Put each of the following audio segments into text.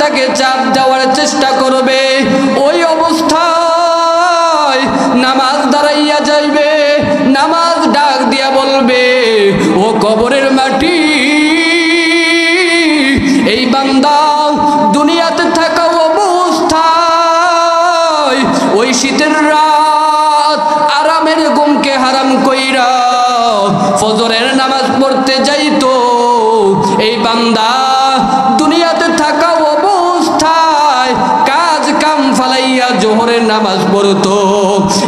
তাকে চাপ দেওয়ার চেষ্টা করবে। ওই অবস্থায় নামাজ দাঁড়াইয়া যাইবে, নামাজ ডাক দিয়া বলবে, ও কবরের মাটি, এই বান্দা দুনিয়াতে থাকা অবস্থায় ওই শীতের রাত আরামের ঘুমকে হারাম কইরা ফজরের নামাজ পড়তে যাইতো। এই বান্দা দুনিয়াতে থাকা অবস্থায় কাজ কাম ফালাইয়া জোহরের নামাজ পড়তো।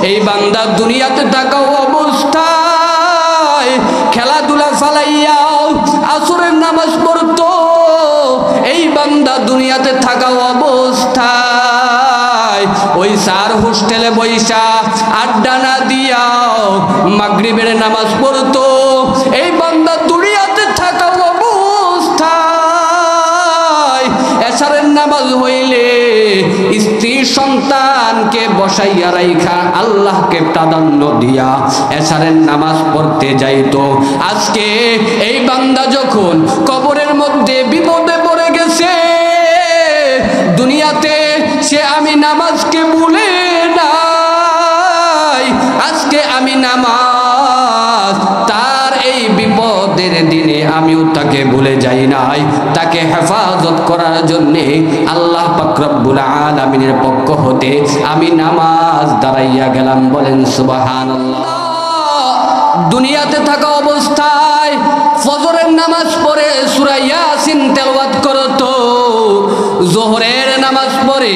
এই বান্দা দুনিয়াতে থাকা অবস্থায় খেলাধুলা ফালাইয়া আসরের নামাজ পড়তো। এই বান্দা দুনিয়াতে থাকা অবস্থায় ওই সার হোস্টেলে বৈশা আড্ডা না দিয়া মাগরিবের নামাজ পড়তো। এই বান্দা দুনিয়াতে থাকা অবস্থায় এশারের নামাজ হইলে স্ত্রী সন্তানকে বসাইয়া রাইখা আল্লাহকে প্রাধান্য দিয়া এশারের নামাজ পড়তে যাইতো। আজকে এই বান্দা যখন কবরের মধ্যে বিপদে পড়ে গেছে, দুনিয়াতে সে আমি নামাজকে ভুলে নাই, আজকে আমি নামাজ তার এই বিপদের দিনে আমিও তাকে ভুলে যাই নাই। তাকে হেফাজত করার জন্যে আল্লাহ পাক রব্বুল আলামিনের পক্ষ হতে আমি নামাজ দাঁড়াইয়া গেলাম। বলেন সুবহানাল্লাহ। দুনিয়াতে থাকা অবস্থায় ফজরের নামাজ পড়ে সূরা ইয়াসিন তেলাওয়াত করতো, যোহরের নামাজ পড়ে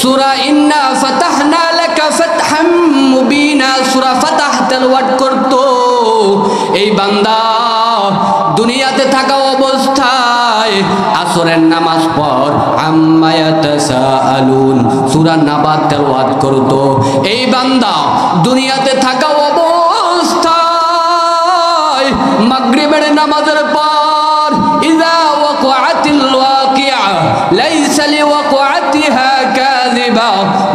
সূরা ইন্না ফাতাহনা লাকা ফাতহাম মুবিনা সূরা ফাতাহ তেলাওয়াত করতো। এই বান্দা দুনিয়াতে থাকা অবস্থায় আসরের নামাজ পড় আম্মা ইয়াতাসাআলুন সূরা নাবা তেলাওয়াত করতো। এই বান্দা দুনিয়াতে থাকা অবস্থায় মাগরিবের নামাজের পর ইযা ওয়াকাআতিল ওয়াকিআ লাইসা লিওয়াকাআতিহা কাযিবা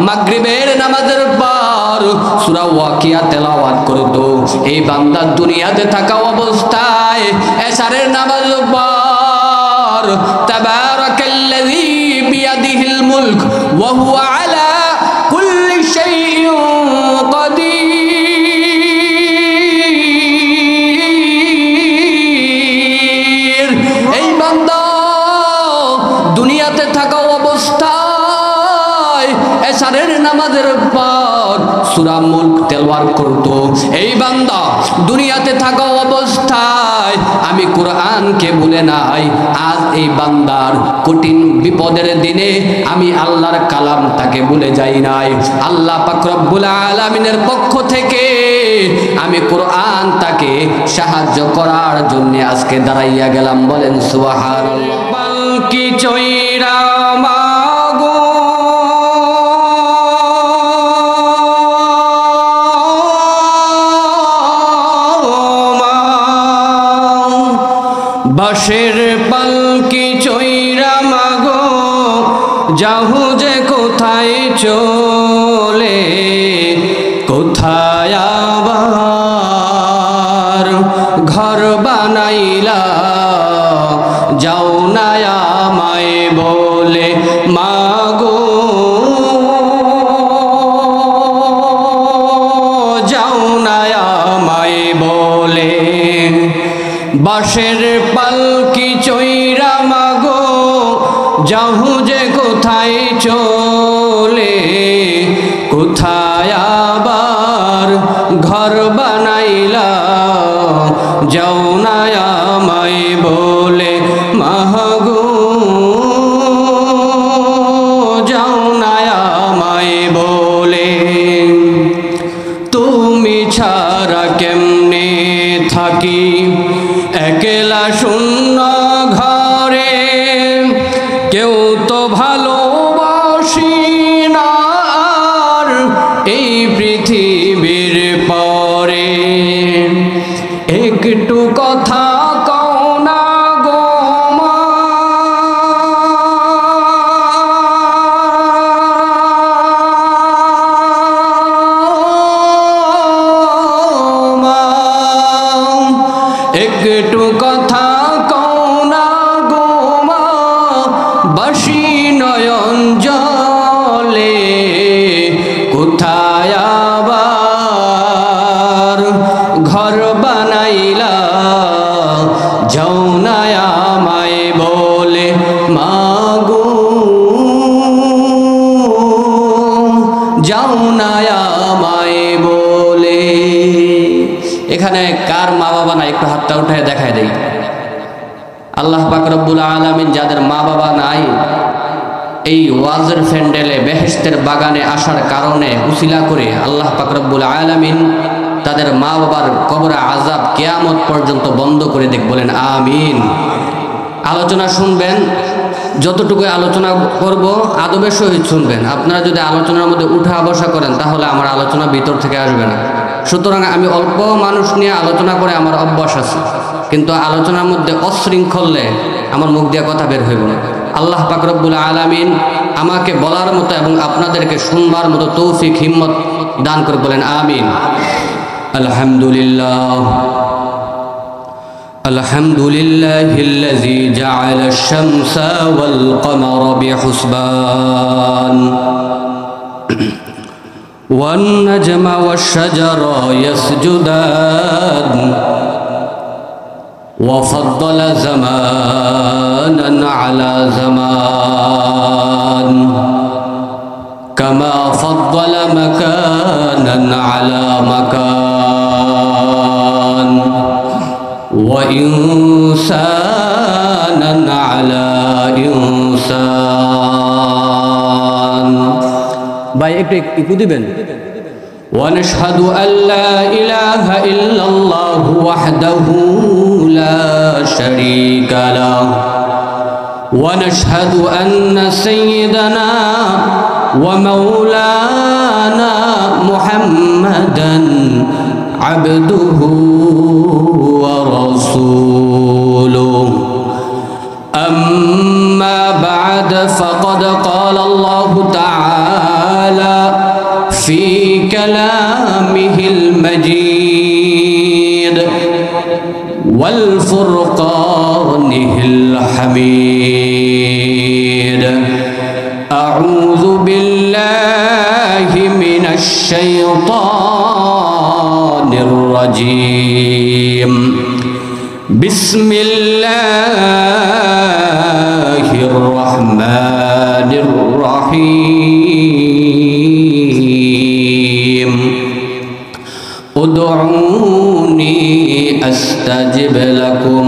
মাগরিবের নামাজের পর সূরা ওয়াকিয়া তেলাওয়াত করতো। এই বান্দা দুনিয়াতে থাকা অবস্থায় এশারের নামাজের পর তাবারাকাল্লাযী বিয়াদিহিল মুলক ওয়া হুয়া আলা কুল্লি শাইইন কাদির। এই বান্দা দুনিয়াতে থাকা অবস্থায় এশারের নামাজের পর সূরা মুলক তেলাওয়াত করতো। এই বান্দা দুনিয়াতে থাকা অবস্থায় আমি কোরআনকে ভুলে নাই, আজ এই বান্দার কঠিন বিপদের দিনে আমি আল্লাহর কালাম তাকে ভুলে যাই নাই। আল্লাহ পাক রব্বুল আলামিনের পক্ষ থেকে আমি কোরআন তাকে সাহায্য করার জন্য আজকে দাঁড়াইয়া গেলাম। বলেন সুবহানাল্লাহ। বালকি চৈরা মাগো বাঁশের পালকি চৈরা মাগো যাহু যে কোথায় চলে, কোথায় আবার ঘর বানাইলা যাও না আমায় বলে মাগো, যাও না আমায় বলে। বাঁশের পালকি চৈরা মাগো যাহু যে কোথায় চলে, কোথায় আবার ঘর বানাইলা যাও না আমায় বলে মাগো, যাও না আমায় বলে। তুমি ছাড়া কেমনে থাকি একলা শূন্য ঘরে, কেউ তো ভালোবাসি না এই পৃথিবীর পরে। একটু কথা কও না গো মা, একটু কথা কও না গো মা, বাসি আমায় বলে মাগো যাও না আমায় বলে। এখানে কার মা বাবা নাই একটু হাতটা উঠায় দেখায় দেই। আল্লাহ পাক রব্বুল আলামিন যাদের মা বাবা নাই এই ওয়াজের ফ্যান্ডেলে বেহেশতের বাগানে আসার কারণে উসিলা করে আল্লাহ পাক রব্বুল আলামিন তাদের মা বাবার কবরে আযাব কিয়ামত পর্যন্ত বন্ধ করে দেখ, বলেন আমিন। আলোচনা শুনবেন, যতটুকু আলোচনা করব আদবের সহিত শুনবেন। আপনারা যদি আলোচনার মধ্যে উঠা বসা করেন তাহলে আমার আলোচনা ভিতর থেকে আসবে না। সুতরাং আমি অল্প মানুষ নিয়ে আলোচনা করে আমার অভ্যাস আছে, কিন্তু আলোচনার মধ্যে অশৃঙ্খলে আমার মুখ দিয়ে কথা বের হইব না। আল্লাহ পাক রব্বুল আলামিন আমাকে বলার মতো এবং আপনাদেরকে শুনবার মতো তৌফিক হিম্মত দান করে, বলেন আমিন। আলহামদুলিল্লাহ আলহামদুলিল্লাহিল্লাযী জাআলা আশ-শামসা ওয়াল কমারা বিহুসবান ওয়ান নাজমা ওয়াশ-শাজারা ইয়াসজুদান وفضل زمانا على زمان كما فضل مكانا على مكان وإنسانا على إنسان ভাই একটু দিবেন। ونشهد أن لا إله إلا الله وحده لا شريك له ونشهد أن سيدنا ومولانا محمدا عبده ورسوله أما بعد فقد قال الله تعالى في كلامه المجيد والفرقانه الحميد أعوذ بالله من الشيطان الرجيم بسم الله الرحمن الرحيم ادعوني أستجب لكم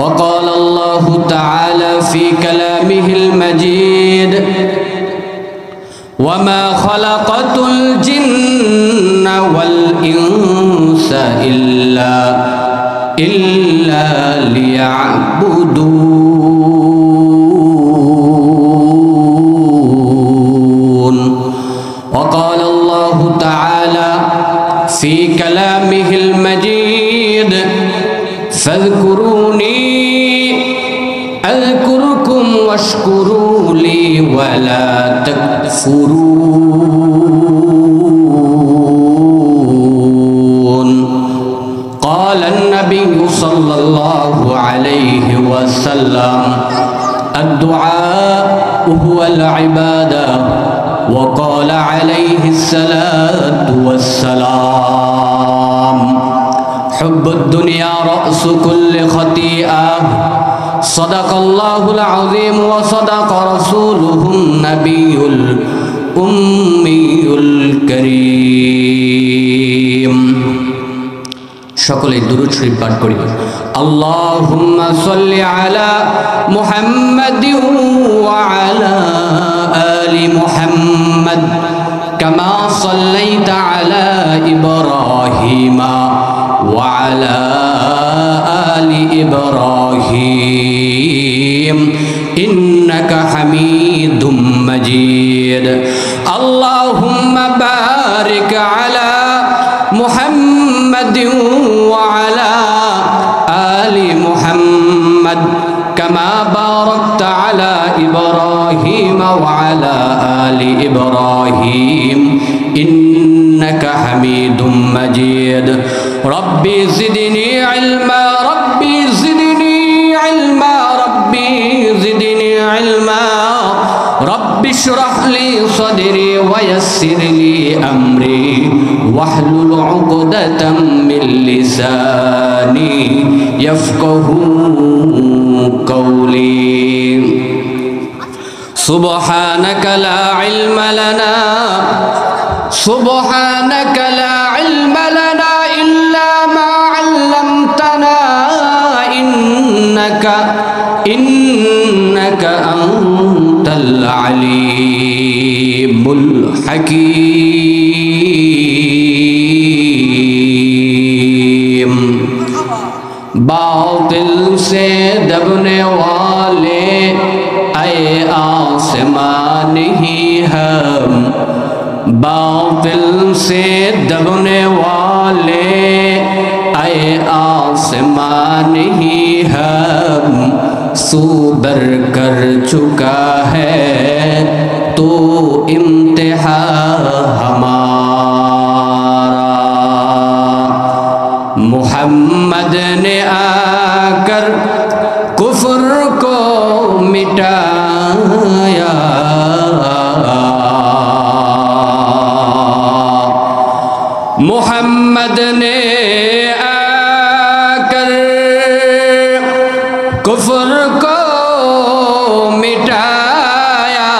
وقال الله تعالى في كلامه المجيد وما خلقت الجن والإنس إلا ليعبدون وقال الله تعالى في كلامه المجيد فاذكروني أذكركم واشكروا لي ولا تكفرون قال النبي صلى الله عليه وسلم الدعاء هو العبادة وقال عليه الصلاة والسلام حب الدنيا رأس كل خطيئة صدق الله العظيم وصدق رسوله النبي الأمي الكريم সকলে দুরূদ শরীফ পাঠ করি। আল্লাহুম্মা সাল্লি আলা মুহাম্মাদিন ওয়া আলা আলি মুহাম্মাদ কামা সাল্লাইতা আলা ইব্রাহিমা ওয়া আলা আলি ইব্রাহিম ইন্নাকা হামিদুম মাজিদ। আল্লাহুম্মা বারিক আলা محمد وعلى آل محمد كما باركت على إبراهيم وعلى آل إبراهيم إنك حميد مجيد ربي زدني علما ربي زدني علما ربي زدني علما ربي رب اشرح لي صدري ويسر لي أمري واحلل عقدة من لساني يفقهوا قولي سبحانك لا علم لنا إلا ما علمتنا إنك أنت العليم الحكيم बातिल से दबने वाले ऐ आसमान ही हम बातिल से दबने वाले ऐ आसमान ही हम सूबर कर चुका है तो इम्तिहा हमारा मुहम्मद ने आकर कुफ्र को मिटाया मुहम्मद ने आकर कुफ्र को मिटाया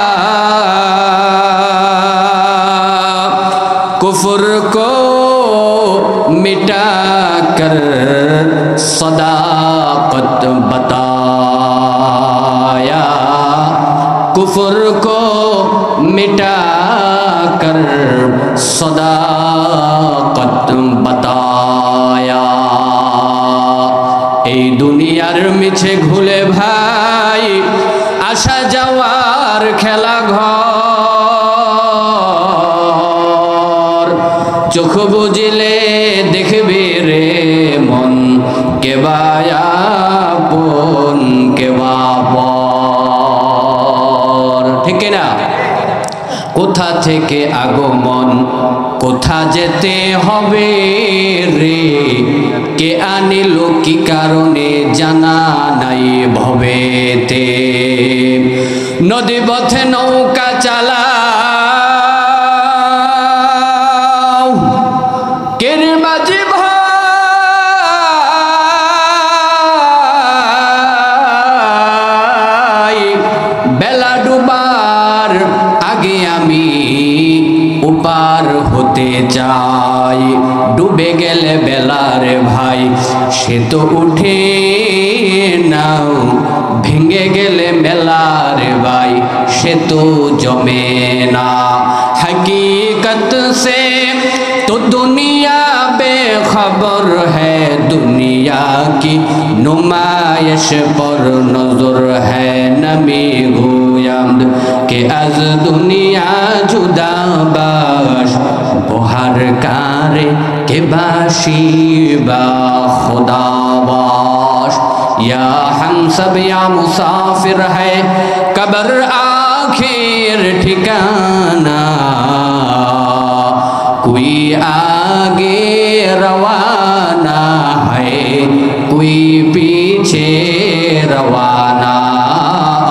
कुफ्र को मिटा कर सदाकत बताया कुफ्र को मिटा कर सदाकत बताया এই দুনিয়ার মিছে ঘুলে ভাই আসা যাওয়ার খেলা ঘর চোখ বুঝলে দেখবে রে মন কেবা আপন কেবা পর ঠিক না কোথা থেকে আগমন কোথা যেতে হবে রে কে আনিল কি কারণে জানা নাই ভবেতে নদী পথে নৌকা চালাও কের মাঝি ভাই বেলা ডুবার আগে আমি উপার হতে চাই ডুবে গেলে বেলার ভাই সে তো উঠে নাও ভেঙে গেলে মেলার ভাই সে তো জমে না हकीकत से तो दुनिया बेखबर है दुनिया की नुमाइश पर नजर है नमी गोयंद के आज दुनिया जुदा बाश बोहर कारे के बाशी बा खुदा बाश या हम सब या मुसाफिर है कब्र आखिर ठिकाना कोई आगे रवाना है कोई पीछे रवाना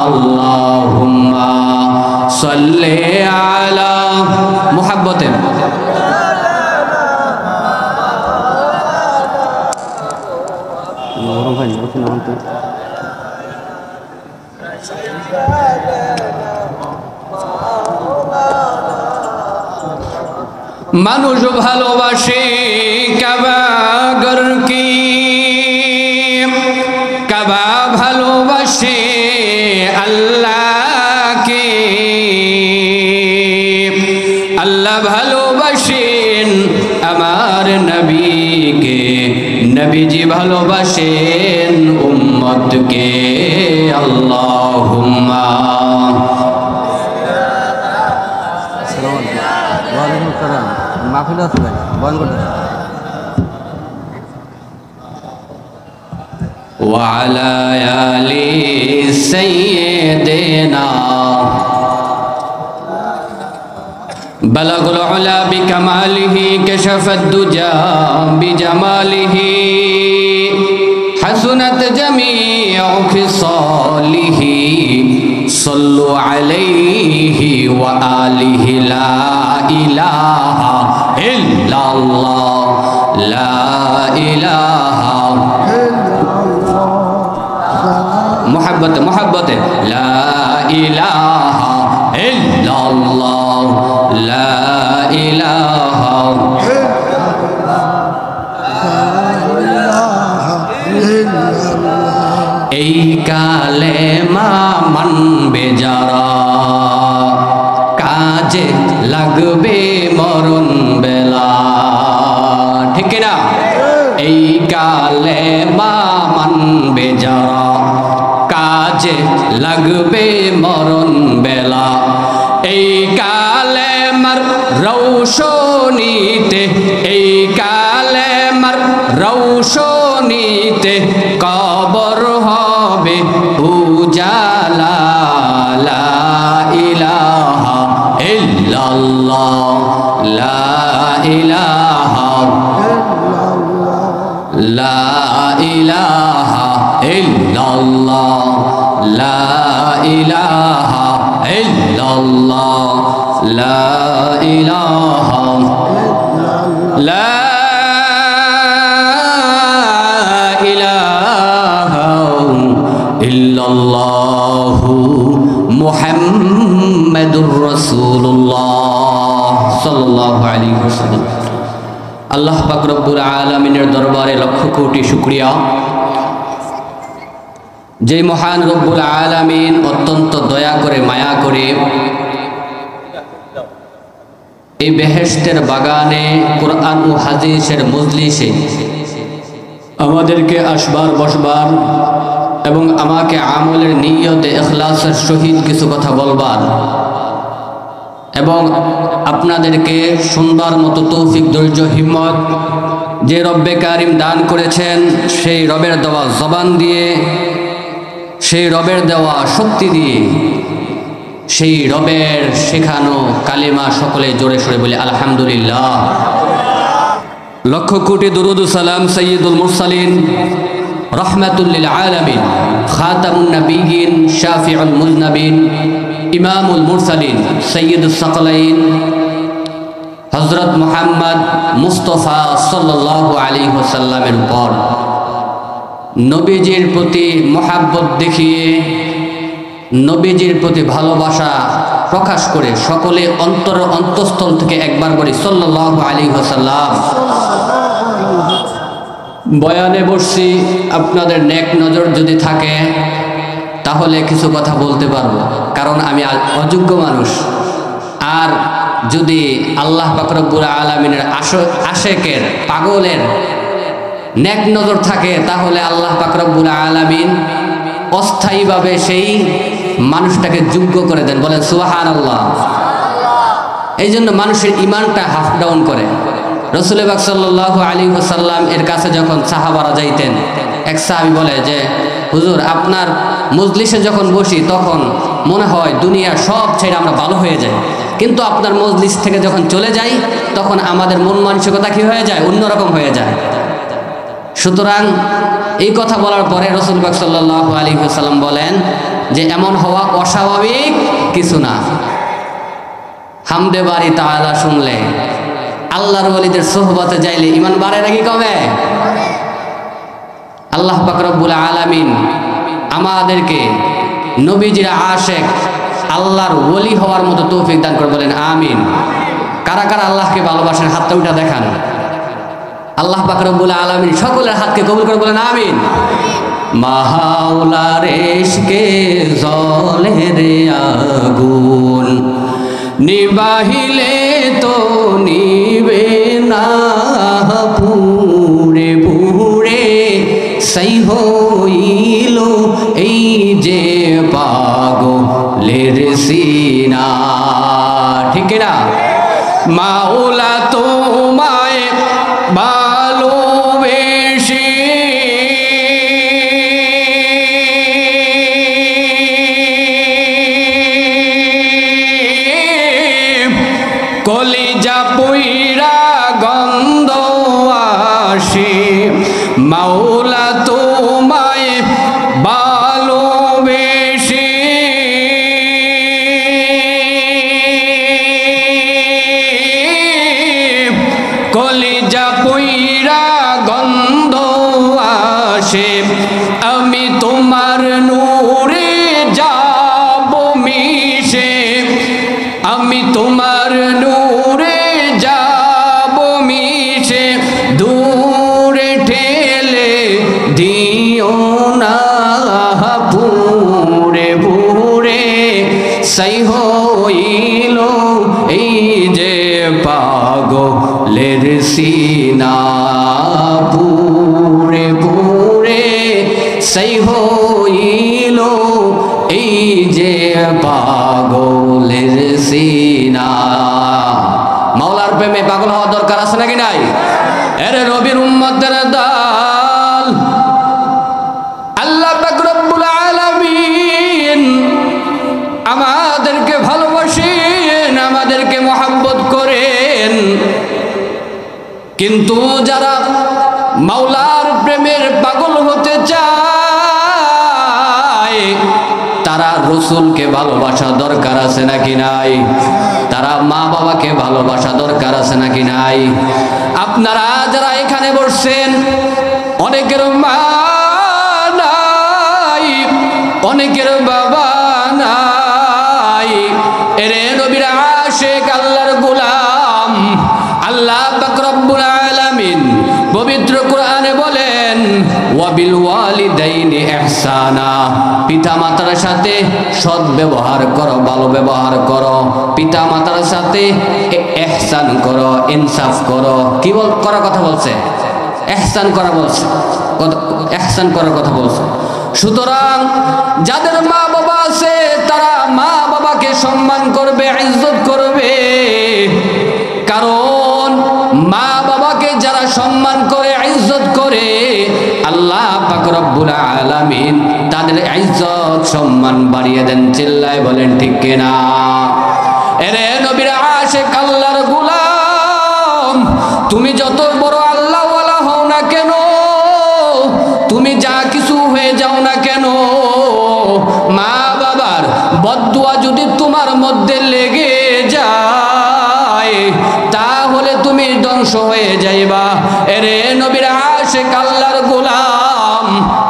अल्लाहुम्मा सल्ले अला मुहब्बते মানুষ ভালোবাসে কাবাগর কি কাবা ভালোবাসে আল্লাহকে আল্লাহ ভালোবাসেন আমার নবীকে নবীজি ভালোবাসেন উম্মতকে আল্লাহুম্মা وعلى آل سيدنا بلغ العلا بكماله كشف الدجى بجماله حسنت جميع خصاله সল্লু আলাইহি ওয়া আলিহি লা ইলাহা ইল্লাল্লাহ লা ইলাহা মোহাব্বতে মোহাব্বতে লা ইলাহা ইল্লাল্লাহ লা ইলাহা এই কালেমা মানবে যারা কাজে লাগবে মরণ বেলা ঠিক না এই কালেমা মানবে যারা কাজে লাগবে মরণ বেলা এই কালেমার রৌশনীতে এই কালেমার রৌশনীতে কবর হবে উজালা লা ইলাহা ইল্লাল্লাহ লা ইলাহা লা ইলাহা ইল্লাল্লাহ লা ইলাহা ইল্লাল্লাহ লা ইলাহা লা ইল্লাল্লাহু মুহাম্মাদুর রাসূলুল্লাহ সাল্লাল্লাহু আলাইহি ওয়াসাল্লাম। আল্লাহ পাক রব্বুল আলামিনের দরবারে লক্ষ কোটি শুকরিয়া, যে মহান রব্বুল আলামিন অত্যন্ত দয়া করে মায়া করে এই বেহেশতের বাগানে কোরআন ও হাদিসের মজলিসে আমাদেরকে আসবার বসবার এবং আমাকে আমলের নিয়তে ইখলাসের সহিত কিছু কথা বলবার এবং আপনাদেরকে শুনবার মতো তৌফিক ধৈর্য হিম্মত যে রব্বে কারিম দান করেছেন, সেই রবের দেওয়া জবান দিয়ে, সেই রবের দেওয়া শক্তি দিয়ে, সেই রবের শেখানো কালিমা সকলে জোরে সরে বলে আলহামদুলিল্লাহ। লক্ষ কোটি দুরুদ ও সালাম সাইয়্যিদুল মুরসালিন রহমাতুল লিল আলামিন খাতামুন নবিয়্যিন শাফিউল মুযনবিন ইমামুল মুরসালিন সাইয়্যিদুস সাকলাইন হযরত মুহাম্মদ মুস্তাফা সাল্লাল্লাহু আলাইহি ওয়াসাল্লামের উপর নবীজির প্রতি মহব্বত দেখিয়ে নবীজির প্রতি ভালোবাসা প্রকাশ করে সকলে অন্তঃস্থল থেকে একবার বলি সাল্লাল্লাহু আলাইহি ওয়াসাল্লাম। বয়ানে বসছি, আপনাদের নেক নজর যদি থাকে তাহলে কিছু কথা বলতে পারবো, কারণ আমি অযোগ্য মানুষ। আর যদি আল্লাহ পাক রব্বুল আলামিনের আশেকের পাগলের নেক নজর থাকে তাহলে আল্লাহ পাক রব্বুল আলামিন অস্থায়ীভাবে সেই মানুষটাকে যোগ্য করে দেন। বলেন সুবহানাল্লাহ। এই জন্য মানুষের ইমানটা হাফ ডাউন করে। রাসূল পাক সাল্লাল্লাহু আলাইহি ওয়াসাল্লাম এর কাছে যখন সাহাবারা যাইতেন, এক সাহাবী বলে যে হুজুর, আপনার মজলিসে যখন বসি তখন মনে হয় দুনিয়ার সব ছেড়ে আমরা ভালো হয়ে যাই, কিন্তু আপনার মজলিস থেকে যখন চলে যাই তখন আমাদের মন মানসিকতা কি হয়ে যায়? অন্যরকম হয়ে যায়। সুতরাং এই কথা বলার পরে রাসূল পাক সাল্লাল্লাহু আলাইহি ওয়াসাল্লাম বলেন যে এমন হওয়া অস্বাভাবিক কিছু না। হামদে বারি তাআলা শুনলে, আল্লাহর ওলিদের সোহবতে যাইলে ঈমান বাড়ে নাকি কমে? আল্লাহ পাক রব্বুল আলামিন আমাদেরকে নবীজির আশেক আল্লাহর ওলি হওয়ার মতো তৌফিক দান করে। বলেন আমিন। কারা কারা আল্লাহকে ভালোবাসেন হাতটা উঠা দেখান। আল্লাহ পাক রব্বুল আলামিন সকলের হাতকে কবুল করে। বলেন আমিন। মাওলার ইশকে জ্বলে রে আগুন, নিবাহিলে তো নিবে না, পুরে পুরে সেই হইল এই যে পাগলের সিনা। ঠিক না? মাওলা তোমায় ভালোবেসে কলিজা পুইরা গন্ধ আসে, মাওলা তোমায় ভালোবেসে পাগলের সিনা। মাওলার প্রেমে পাগল হওয়া দরকার আছে নাকি নাই? এরে নবীর উম্মতের দল, আল্লাহ পাক রব্বুল আলামিন আমাদেরকে ভালোবাসেন, আমাদেরকে মহব্বত করেন, কিন্তু যারা মাওলার প্রেমের পাগল হতে চায় তারা রসুলকে ভালোবাসা দরকার আছে নাকি নাই? তারা মা বাবাকে ভালোবাসা দরকার আছে নাকি নাই? আপনারা যারা এখানে বসছেন, অনেকের মা নাই, অনেকের বাবা নাই। এরে নবীর আশিক, আল্লাহর গোলাম, আল্লাহ পাক রব্বুল আলামিন পবিত্র কোরআনে বলেন, ওয়াবিল ওয়ালিদাইনি ইহসানা, পিতা মাতার সাথে সৎ ব্যবহার করো, ভালো ব্যবহার করো। পিতা মাতার সাথে ইহসান করো, ইনসাফ করো। কি করার কথা বলছে? ইহসান করা বলছে, ইহসান করার কথা বলছে। সুতরাং যাদের মা বাবা আছে তারা মা বাবাকে সম্মান করবে, ইজ্জত করবে। কারণ মা বাবাকে যারা সম্মান করে, ইজ্জত করে, আল্লাহ পাক রব্বুল আলামিন তাদের ইজ্জত সম্মান বাড়িয়ে দেন। চিল্লায় বলেন ঠিক কিনা? এরে নবীর আশিক, আল্লাহর গোলাম, তুমি যত বড় আল্লাহওয়ালা হও না কেন, তুমি যা কিছু হয়ে যাও না কেন, মা বাবার বদদুয়া যদি তোমার মধ্যে লেগে যায় তাহলে তুমি ধ্বংস হয়ে যাইবা। এরে নবীর আশিক, আল্লাহর গোলাম,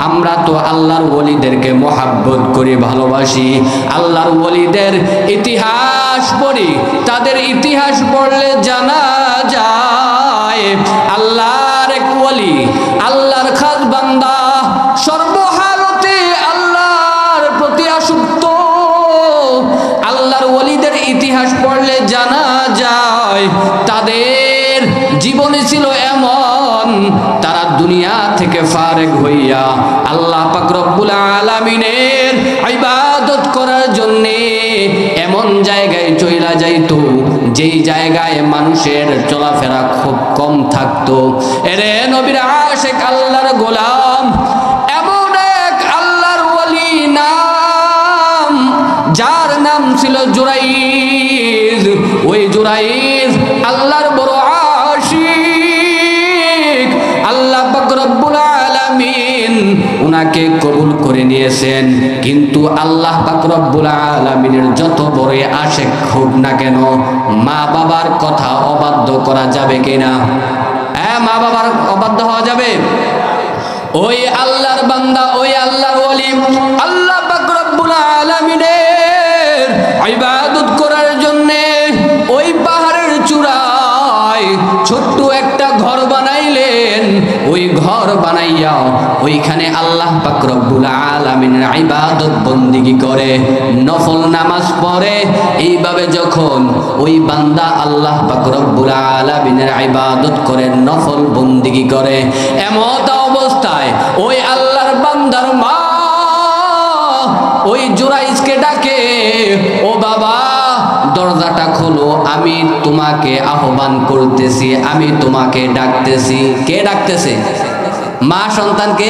আমরা তো আল্লাহর ওলিদেরকে মহব্বত করি, ভালোবাসি। আল্লাহর ওলিদের ইতিহাস পড়ি, তাদের ইতিহাস পড়লে জানা যায় আল্লাহর এক ওলি, আল্লাহর খাস বান্দা, সর্বহালতে আল্লাহর প্রতি আসক্ত। আল্লাহর ওলিদের ইতিহাস পড়লে জানা যায় তাদের জীবনে ছিল এমন, তারা দুনিয়া থেকে ফারেক হইয়া আল্লাহ পাক রব্বুল আলামিনের ইবাদত করার জন্য এমন জায়গায় চইলা যাইতো যেই জায়গায় মানুষের চলাফেরা খুব কম থাকতো। এরে নবীর আশিক, আল্লাহর গোলাম, এমন এক আল্লাহর ওলি নাম, যার নাম ছিল জুরাইজ। ওই জুরাইজ আল্লাহর বড় আশিক। আল্লাহ পাক রব্বুল আলামিন উনাকে কবুল করে নিয়েছেন, কিন্তু আল্লাহ পাক রব্বুল আলামিনের যত বড় আশিক হোক না কেন, মা বাবার কথা অবাধ্য করা যাবে কিনা? হ্যাঁ, মা বাবার অবাধ্য হওয়া যাবে? ওই আল্লাহর বান্দা, ওই আল্লাহর ওলি, আল্লাহ পাক রব্বুল আলামিনের ইবাদত করার জন্য ওই পাহাড়ের চূড়ায় ছোট্ট একটা ঘর বানাইলেন। ওই ঘর বানাইয়া ওইখানে আল্লাহ পাক রব্বুল আলামিনের ইবাদত বন্দেগী করে, নফল নামাজ পড়ে। এইভাবে যখন ওই বান্দা আল্লাহ পাক রব্বুল আলামিনের ইবাদত করে, নফল বন্দেগী করে, এমত অবস্থায় ওই আল্লাহর বান্দার মা ওই জুরাইজকে ডাকে, ও বাবা দরজাটা খোলো, আমি তোমাকে আহ্বান করতেছি, আমি তোমাকে ডাকতেছি। কে ডাকতেছে? মা সন্তানকে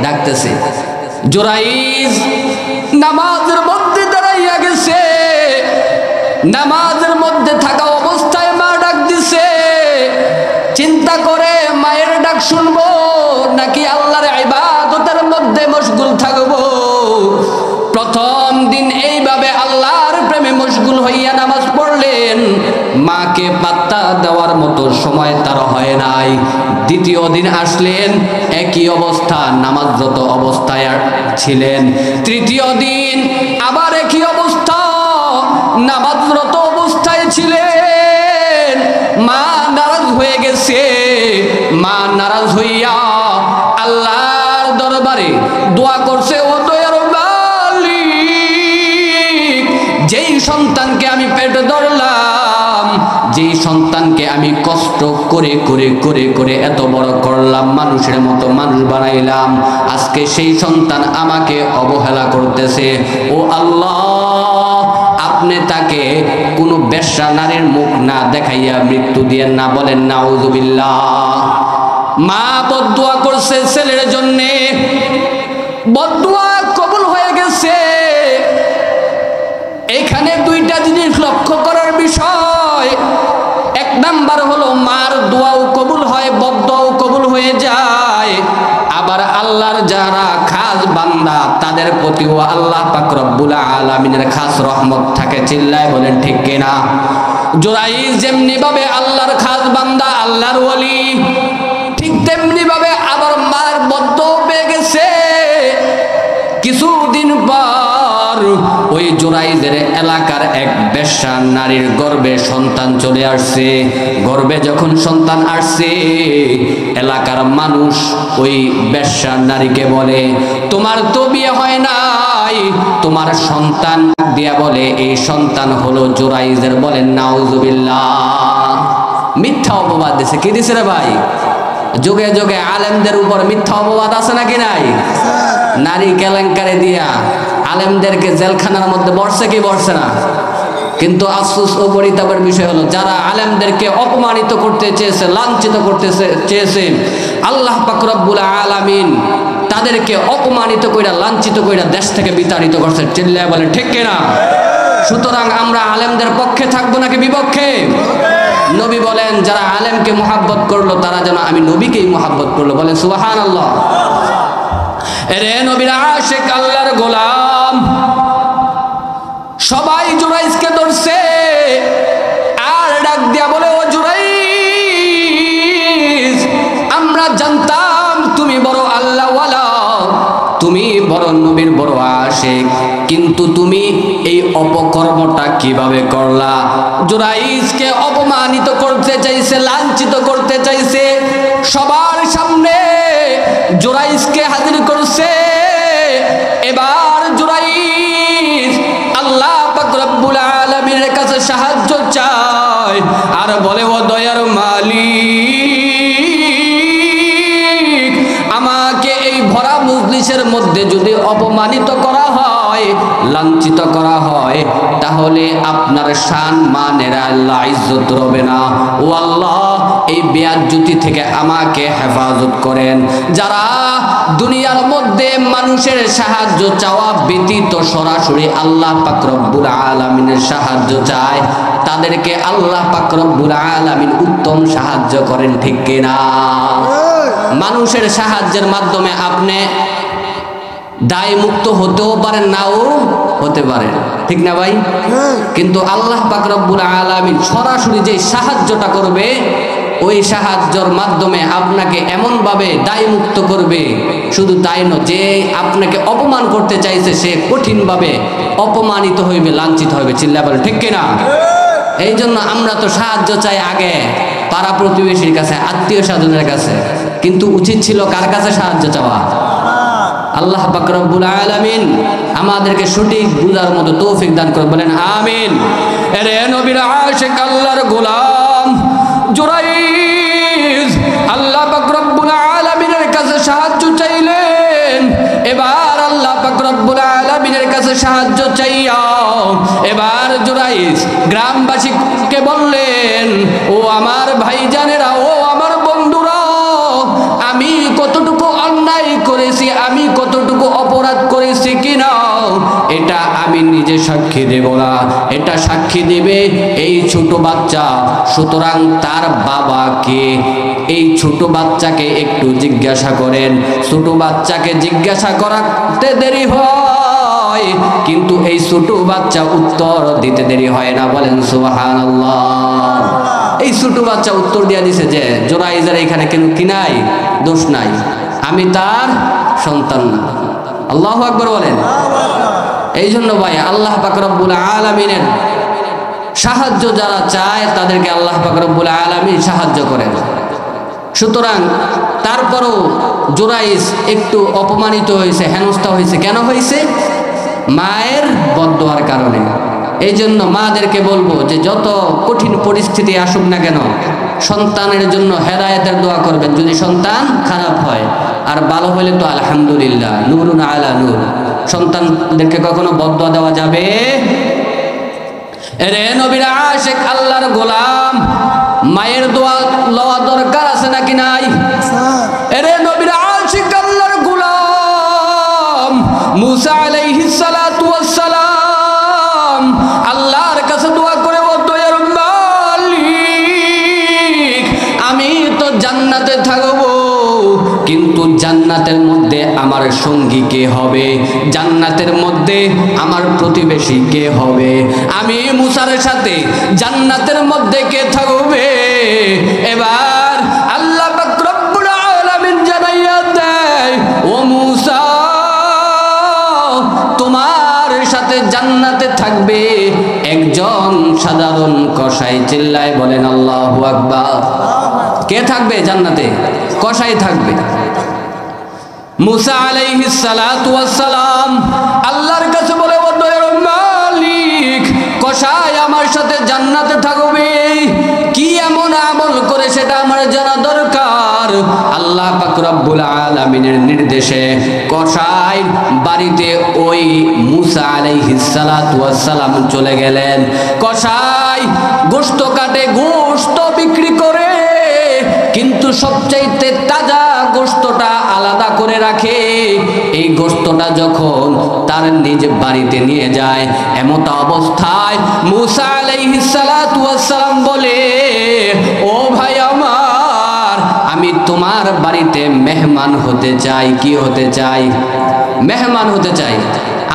ডাকতেছে। জুরাইজ নামাজের মধ্যে দাঁড়াইয়া গেছে, নামাজের মধ্যে থাকা অবস্থায় মা ডাক দিছে। চিন্তা করে মায়ের ডাক শুনবো নাকি আল্লাহর ইবাদতের মধ্যে মশগুল থাকবো। প্রথম দিন এইভাবে আল্লাহর প্রেমে মশগুল হইয়া নামাজ পড়লেন, মাকে পাত্তা দেওয়ার মতো সময় তার হয় নাই। দ্বিতীয় দিন আসলেন, একই অবস্থা, নামাজরত অবস্থায় ছিলেন। তৃতীয় দিন আবার একই অবস্থা, নামাজরত অবস্থায় ছিলেন। মা নারাজ হয়ে গেছে। মা নারাজ হইয়া আল্লাহর দরবারে দোয়া করছে, ও দয়ার মালিক, যেই সন্তানকে আমি পেটে ধরলাম, যেই সন্তানকে আমি কষ্ট করে করে করে করে এত বড় করলাম, মানুষের মতো মানুষ বানাইলাম, আজকে সেই সন্তান আমাকে অবহেলা করতেছে। ও আল্লাহ, আপনি তাকে কোনো বেশ্যা নারীর মুখ না দেখাইয়া মৃত্যু দিয়েন না, বলেন নাউযুবিল্লাহ। মা বদদুয়া করছে ছেলের জন্যে, বদদুয়া কবুল হয়ে গেছে। এখানে দুইটা জিনিস লক্ষ্য করার বিষয়। এক নাম্বার হলো মার দোয়াও কবুল হয়, বদদুয়াও কবুল হয়ে যায়। আবার আল্লাহর যারা খাস বান্দা তাদের প্রতিও আল্লাহ পাক রব্বুল আলামিনের খাস রহমত থাকে। চিল্লায় বলেন ঠিক কিনা? জুরাইজ যেমনি ভাবে আল্লাহর খাস বান্দা, আল্লাহর ওলি, ঠিক তেমনি ভাবে আবার মার বদদুয়া পেয়ে গেছে। কিছুদিন পর ওই জুরাইজের এলাকার এক বেশ্যা নারীর গর্ভে সন্তান চলে আসছে। গর্ভে যখন সন্তান আসছে, এলাকার মানুষ ওই বেশ্যা নারীকে বলে, তোমার তো বিয়ে হয় নাই, তোমার সন্তান দিয়া বলে এই সন্তান হলো জুরাইজের। বলেন নাউযুবিল্লাহ। মিথ্যা অপবাদ দিছে। কি দিছে রে ভাই? যুগে যুগে আলেমদের উপর মিথ্যা অপবাদ আছে নাকি নাই? নারী কেলেঙ্কারি দিয়া আলেমদেরকে জেলখানার মধ্যে বসছে কি বসছে না? কিন্তু আফসোস ও পরিতাপের বিষয় হলো, যারা আলেমদেরকে অপমানিত করতে চেয়েছে, লাঞ্ছিত করতে চেয়েছে, আল্লাহ পাক রব্বুল আলামিন তাদেরকে অপমানিত কইরা, লাঞ্ছিত কইরা দেশ থেকে বিতাড়িত করছে। চিল্লায় বলে ঠিক কিনা? সুতরাং আমরা আলেমদের পক্ষে থাকবো নাকি বিপক্ষে? নবী বলেন, যারা আলেমকে মুহাব্বত করলো তারা যেন আমি নবীকেই মুহাব্বত করলো। বলেন সুবহানাল্লাহ। এরে নবীর আশিক, আল্লাহর গোলাম, সবাই জুরাইজকে ধরছে আর ডাক দিয়া বলে, ও জুরাইজ, আমরা জানতাম তুমি বড় আল্লাহওয়ালা, তুমি বড় নবীর বড় আশিক, কিন্তু তুমি এই অপকর্মটা কিভাবে করলা? জুরাইজকে অপমানিত করতে চাইছে, লাঞ্ছিত করতে চাইছে, সবার সামনে জুরাইজকে হাজির করছে। এবার জুরাইজ আল্লাহ পাক রব্বুল আলামিনের কাছে সাহায্য চায় আর বলে, ও দয়ার মালিক, আমাকে এই ভরা মজলিসের মধ্যে যদি অপমানিত করা হয়, লাঞ্ছিত করা হয়, তাহলে আপনার শান মানের আল্লাহ ইজ্জত রবে না। ও আল্লাহ, এই বেয়াজ্জতি থেকে আমাকে হেফাজত করেন। যারা দুনিয়ার মধ্যে মানুষের সাহায্য চাওয়া ব্যতীত সরাসরি আল্লাহ পাক রব্বুল আলামিনের সাহায্য চায়, তাদেরকে আল্লাহ পাক রব্বুল আলামিন উত্তম সাহায্য করেন। ঠিক কিনা? মানুষের সাহায্যের মাধ্যমে আপনি দায় মুক্ত হতেও পারেন, নাও হতে পারেন, ঠিক না ভাই? কিন্তু আল্লাহ পাক রব্বুল আলামিন সরাসরি যে সাহায্যটা করবে, ওই সাহায্যের মাধ্যমে আপনাকে এমন ভাবে দায় মুক্ত করবে, শুধু তাই নয়, যে আপনাকে অপমান করতে চাইছে সে কঠিন ভাবে অপমানিত হইবে, লাঞ্ছিত হইবে। চিল্লা বলে ঠিক কিনা? এই জন্য আমরা তো সাহায্য চাই আগে পাড়া প্রতিবেশীর কাছে, আত্মীয় স্বজনের কাছে, কিন্তু উচিত ছিল কার কাছে সাহায্য চাওয়া? আল্লাহ পাক রব্বুল আলামিন আমাদেরকে সঠিক বুঝার মতো তৌফিক দান করে। বলেন আমিন। এরে নবীর আশিক, আল্লাহর গোলাম জুরাইজ আল্লাহ পাক রব্বুল আলামিনের কাছে সাহায্য চাইলেন। এবার আল্লাহ পাক রব্বুল আলামিনের কাছে সাহায্য চাইয়া এবার জুরাইজ গ্রামবাসীকে বললেন, ও আমার ভাইজানেরা, ও আমার বন্ধুরা, আমি কতটুকু অন্যায় করেছি, আমি কতটুকু অপরাধ করেছি কিনা, এটা আমি নিজে সাক্ষী দেব না, এটা সাক্ষী দেবে এই ছোট বাচ্চা। সুতরাং তার বাবাকে, এই ছোট বাচ্চাকে একটু জিজ্ঞাসা করেন। ছোট বাচ্চাকে জিজ্ঞাসা করাতে দেরি হয়, কিন্তু এই ছোট বাচ্চা উত্তর দিতে দেরি হয় না। বলেন সুবহানাল্লাহ। এই ছোট বাচ্চা উত্তর দিয়া দিছে যে জুরাইজের এখানে কেন কি নাই, দোষ নাই, আমি তার সন্তান না। আল্লাহু আকবার বলেন। এই জন্য ভাই, আল্লাহ পাক রব্বুল আলামিনের সাহায্য যারা চায় তাদেরকে আল্লাহ পাক রব্বুল আলামিন সাহায্য করেন। সুতরাং তারপরও জুরাইজ একটু অপমানিত হয়েছে, হেনস্থা হয়েছে। কেন হয়েছে? মায়ের বদদুয়ার কারণে। এই জন্য মাদেরকে বলবো যে যত কঠিন পরিস্থিতি আসুক না কেন, সন্তানের জন্য হেদায়েতের দোয়া করবেন। যদি সন্তান খারাপ হয় আর ভালো হলে তো আলহামদুলিল্লাহ, নূরুন আলা নূর। সন্তানদেরকে কখনো বদদুয়া দেওয়া যাবে এরে নবীর আশিক আল্লাহর গোলাম, মায়ের দোয়া লওয়া দরকার আছে নাকি নাই? এরে নবীর আশিক আল্লাহর গোলাম মুসা আলাইহিস সালাতু ওয়াস সালাম আল্লাহর কাছে দোয়া করে, ও দয়ার মালিক, আমি তো জান্নাতে থাকবো, কিন্তু জান্নাতের মধ্যে আমার সঙ্গী কে হবে? জান্নাতের মধ্যে আমার প্রতিবেশী কে হবে? আমি মুসার সাথে জান্নাতের মধ্যে কে থাকবে? এবার আল্লাহ পাক রব্বুল আলামিন জানাইয়া দেয়, ও মুসা, তোমার সাথে জান্নাতে থাকবে একজন সাধারণ কসাই। চিল্লায় বলেন আল্লাহু আকবার। কে থাকবে জান্নাতে? কসাই থাকবে। মুসা আলাইহিস সালাতু ওয়াস সালাম আল্লাহর কাছে বলে, ও দয়ার মালিক, কসাই আমার সাথে জান্নাতে থাকবে, কি এমন আমল করে সেটা আমার জানা দরকার। আল্লাহ পাক রব্বুল আলামিনের নির্দেশে কসাই বাড়িতে ওই মুসা আলাইহিস সালাতু ওয়াস সালাম চলে গেলেন। কসাই গোশত কাটে, গোশত বিক্রি করে, কিন্তু সবচাইতে তাজা গোশতটা আলাদা করে রাখে। এই গোশতটা যখন তার নিজ বাড়িতে নিয়ে যায়, এমত অবস্থায় মুসা আলাইহিস সালাতু ওয়াস সালাম বলে, ও ভাই আমার, আমি তোমার বাড়িতে মেহমান হতে চাই। কি হতে চাই? মেহমান হতে চাই।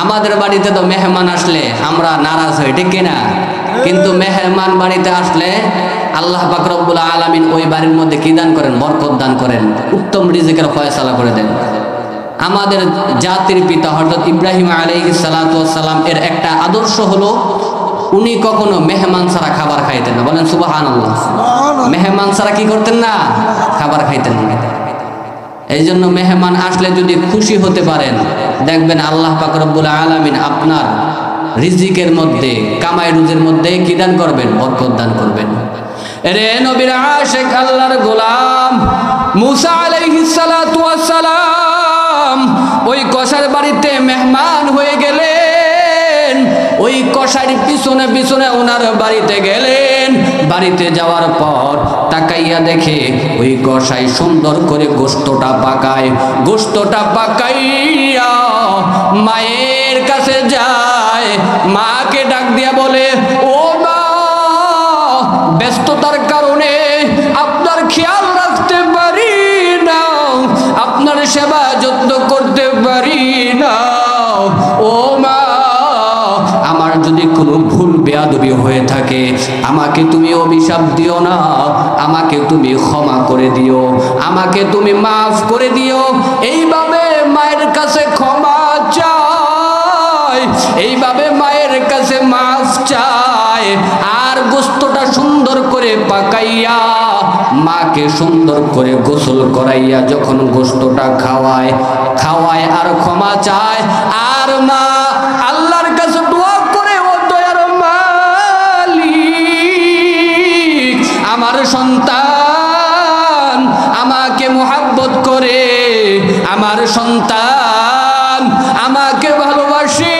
আমাদের বাড়িতে তো মেহমান আসলে আমরা নারাজ হই, ঠিক কিনা? কিন্তু মেহমান বাড়িতে আসলে আল্লাহ পাক রব্বুল আলামিন ওই বাড়ির মধ্যে কি দান করেন? বরকত দান করেন, উত্তম রিজিকের ফয়সালা করে দেন। আমাদের জাতির পিতা হযরত ইব্রাহিম আলাইহিস সালাতু ওয়াস সালাম এর একটা আদর্শ হলো, উনি কখনো মেহমান ছাড়া খাবার খাইতেন না। বলেন সুবহানাল্লাহ। মেহমান ছাড়া কি করতেন না? খাবার খাইতেন না। এই জন্য মেহমান আসলে যদি খুশি হতে পারেন, দেখবেন আল্লাহ পাক রব্বুল আলামিন আপনার রিজিকের মধ্যে, কামাই রুজির মধ্যে কি দান করবেন? বরকত দান করবেন। রে নবীর আশিক আল্লাহর গোলাম মুসা আলাইহিস সালাতু ওয়াস সালাম ওই কসার বাড়িতে মেহমান হয়ে গেলেন। ওই কসার পিছনে পিছনে ওনার বাড়িতে গেলেন। বাড়িতে যাওয়ার পর তাকাইয়া দেখে ওই কসাই সুন্দর করে গোশতটা পাকায়। গোশতটা পাকাইয়া মায়ের কাছে যায়, মাকে ডাক দিয়া বলে, ও মা, ব্যস্ততার কারণে আপনার খেয়াল রাখতে পারি না, আপনার সেবা যত্ন করতে পারি না। ও মা, আমার যদি কোনো ভুল বেয়াদবি হয়ে থাকে, আমাকে তুমি অভিশাপ দিও না, আমাকে তুমি ক্ষমা করে দিও, আমাকে তুমি মাফ করে দিও। এইভাবে মায়ের কাছে ক্ষমা চায়, এইভাবে মায়ের কাছে মাফ চায়। আর গোশতটা সুন্দর করে পাকাইয়া মাকে সুন্দর করে গোসল করাইয়া যখন গোশতটা খাওয়ায় আর ক্ষমা চায়, আর মা আল্লাহর কাছে দোয়া করে, ও দয়ার মালিক, আমার সন্তান আমাকে মুহাব্বত করে, আমার সন্তান আমাকে ভালোবাসে,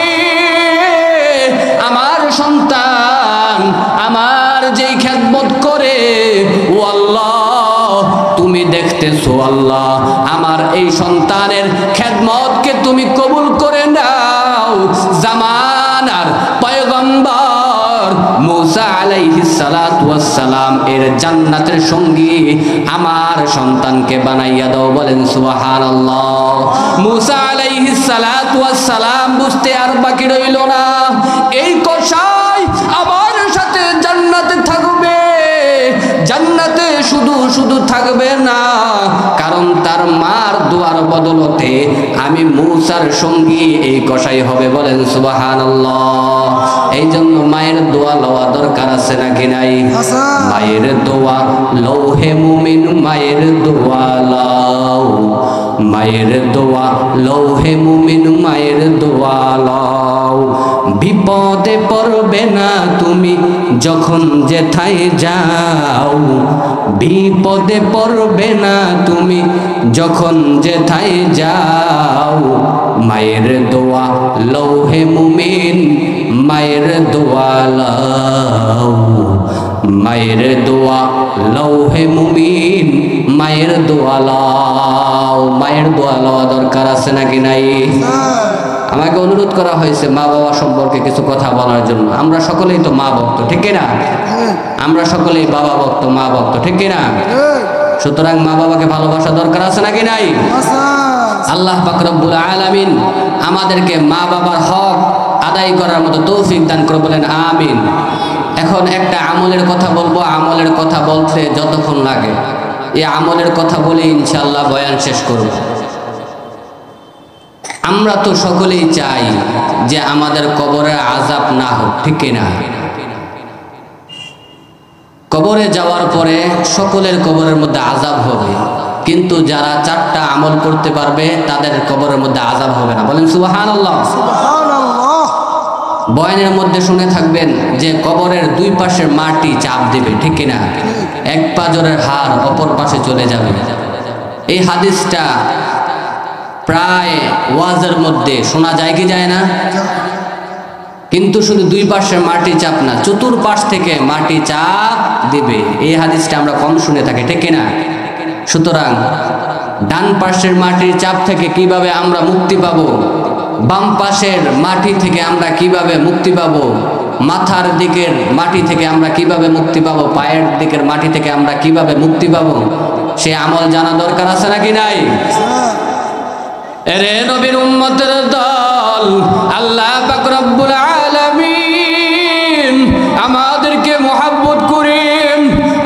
আমার সন্তান আমার যেই খেদমত করে, ও আল্লাহ তুমি দেখতেছো, আল্লাহ আমার এই সন্তানের খেদমতকে তুমি কবুল করে নাও। জামানার পয়গম্বর মুসা আলাইহিস সালাতু ওয়াস সালাম এর জান্নাতের সঙ্গী আমার সন্তানকে বানাইয়া দাও। বলেন সুবহানাল্লাহ। মুসা আলাইহিস সালাতু ওয়াস সালাম বুঝতে আর বাকি রইল না, এই কসাই আমার সাথে জান্নাতে থাকবে। জান্নাতে শুধু শুধু থাকবে না, কারণ তার মার দোয়ার বদলতে আমি মুসার সঙ্গী এই কসাই হবে। বলেন সুবহানাল্লাহ। এই জন্য মায়ের দোয়া লওয়া দরকার আছে নাকি নাই? মায়ের দোয়া লৌহে মুমিন, মায়ের দোয়া লাও, মায়ের দোয়া লৌহে মুমিন, মায়ের দোয়া লাও। বিপদে পড়বে না তুমি যখন যেথায় যাও, বিপদে পড়বে না তুমি যখন যেথায় যাও। মায়ের দোয়া লৌহে মুমিন, মায়ের দোয়া লাও। মায়ের দোয়া লৌহে মুমিন, মায়ের দোয়া লও। মায়ের দোয়া লওয়া দরকার আছে নাকি নাই? আমাকে অনুরোধ করা হয়েছে মা বাবা সম্পর্কে কিছু কথা বলার জন্য। আমরা সকলেই তো মা ভক্ত, ঠিক না? আমরা সকলেই বাবা ভক্ত, মা ভক্ত, ঠিক না? সুতরাং মা বাবাকে ভালোবাসা দরকার আছে নাকি নাই? আল্লাহ পাক রব্বুল আলামিন আমাদেরকে মা বাবার হক আদায় করার মতো তৌফিক দান করে, বলেন আমিন। এখন একটা আমলের কথা বলবো। আমলের কথা বলতে যতক্ষণ লাগে এই আমলের কথা বলে ইনশাআল্লাহ বয়ান শেষ করব। আমরা তো সকলেই চাই যে আমাদের কবরের আযাব না হোক, ঠিক না? কবরে যাওয়ার পরে সকলের কবরের মধ্যে আযাব হবে, কিন্তু যারা 4টা আমল করতে পারবে তাদের কবরের মধ্যে আযাব হবে না। বলেন সুবহানাল্লাহ। বয়ানের মধ্যে শুনে থাকবেন যে কবরের 2 পাশের মাটি চাপ দেবে, ঠিক না? এক পাজরের হাড় অপর পাশে চলে যাবে। এই হাদিসটা প্রায় ওয়াজের মধ্যে শোনা যায় কি যায় না? কিন্তু শুধু 2 পাশের মাটি চাপ না, চতুর্পাশ থেকে মাটি চাপ দিবে। এই হাদিসটা আমরা কম শুনে থাকি, ঠিক না? সুতরাং ডান পাশের মাটির চাপ থেকে কিভাবে আমরা মুক্তি পাবো, বাম পাশের মাটি থেকে আমরা কিভাবে মুক্তি পাবো, মাথার দিকের মাটি থেকে আমরা কিভাবে মুক্তি পাবো, পায়ের দিকের মাটি থেকে আমরা কিভাবে মুক্তি পাবো, সে আমল জানা দরকার আছে নাকি নাই? এরে নবীর উম্মতের দল, আল্লাহ পাক রব্বুল আলামিন আমাদেরকে মহব্বত করেন।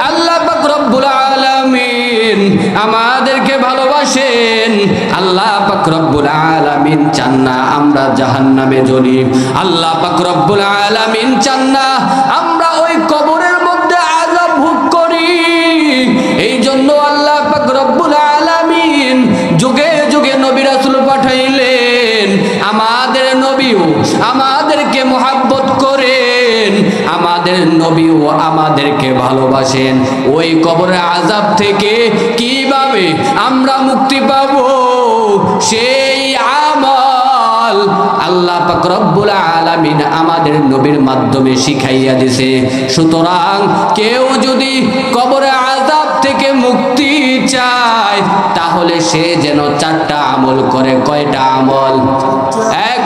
আল্লাহ পাক রব্বুল আলামিন আমাদেরকে ভালোবাসেন। আল্লাহ পাক রব্বুল আলামিন চান না আমরা জাহান্নামে জ্বলি। আল্লাহ পাক রব্বুল আলামিন চান না আমরা ওই কবরের মধ্যে আযাব ভোগ করি। এই জন্য আল্লাহ পাক রব্বুল আলামিন যুগে যুগে নবী রাসূল পাঠাইলেন। আমাদের নবীও আমাদেরকে মহব্বত করেন, আমাদের নবীও আমাদেরকে ভালোবাসেন। ওই কবরের আযাব থেকে কিভাবে আমরা মুক্তি পাবো সেই আমল আল্লাহ পাক রব্বুল আলামিন আমাদের নবীর মাধ্যমে শিখাইয়া দিয়েছে। সুতরাং কেউ যদি কবরের আযাব থেকে মুক্তি চায় তাহলে সে যেন 4টা আমল করে। কয়টা আমল?